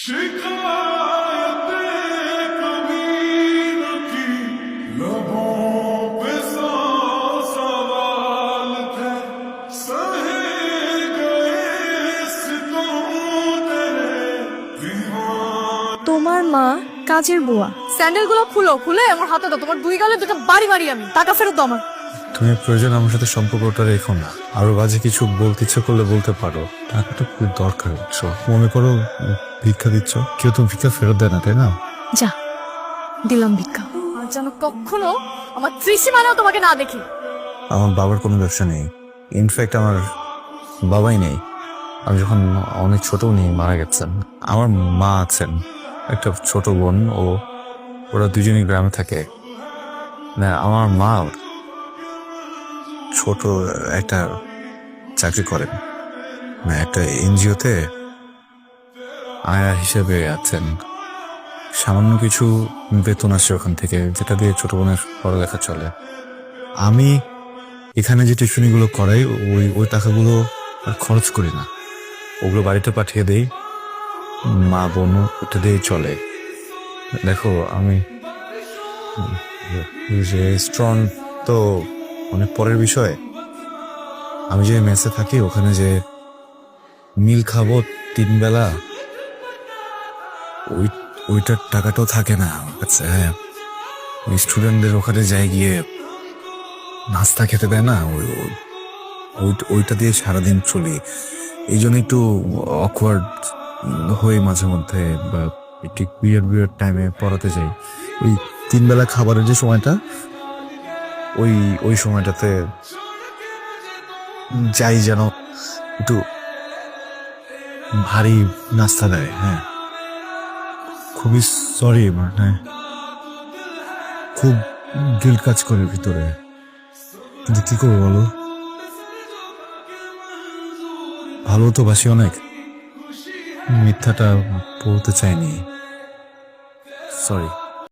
তোমার মা কাজের বুয়া। স্যান্ডেল গুলো খুলো, খুলে আমার হাতে দাও। তোমার দুই গালে দুটো বাড়ি মারি আমি। টাকা ফেরত দাও আমার। তুমি প্রয়োজন আমার সাথে সম্পর্কটা রেখো না। আরো বাজে কিছু বলতে ইচ্ছে করলে বলতে পারো। টাকাটা খুব দরকার হচ্ছে। মনে করো ভিক্ষা দিচ্ছ, কেউ তো ভিক্ষা ফেরত দেয় না, তাই না? যা দিলাম ভিক্ষা। আর যেন কখনো আমার ত্রিসীমানাও তোমাকে না দেখি। আমার বাবার কোনো ব্যবসা নেই। ইনফ্যাক্ট আমার বাবাই নেই। আমি যখন অনেক ছোট উনি মারা গেছেন। আমার মা আছেন, একটা ছোট বোন, ওরা দুজনই গ্রামে থাকে। না, আমার মা ছোট একটা চাকরি করেন, মানে একটা এনজিওতে আয়া হিসেবে আছেন। সামান্য কিছু বেতন আসে ওখান থেকে, যেটা দিয়ে ছোট বোনের পড়ালেখা চলে। আমি এখানে যে টিউশনিগুলো করাই ওই টাকাগুলো আর খরচ করি না, ওগুলো বাড়িতে পাঠিয়ে দেই। মা বোন ওটা দিয়েই চলে। দেখো আমি রেস্টুরেন্ট তো অনেক পরের বিষয়। আমি যে মেসে থাকি ওখানে যে মিল খাবো 3 বেলা, ওইটার টাকাটাও থাকে না আমার কাছে। হ্যাঁ, ওই স্টুডেন্টদের ওখানে যাই গিয়ে নাস্তা খেতে দেয় না, ওইটা দিয়ে সারাদিন চলি। এই জন্য একটু অকওয়ার্ড হয়ে মাঝে মধ্যে, বা একটু বিয়ার টাইমে পড়াতে যাই। ওই 3 বেলা খাবারের যে সময়টা, ওই সময়টাতে যাই যেন একটু ভারী নাস্তা দেয়। হ্যাঁ, খুবই সরি, মানে খুব গিল্ট কাজ করে ভিতরে, কিন্তু কি করবো বলো? ভালো তো বাসি অনেক, মিথ্যাটা বলতে চাইনি, সরি।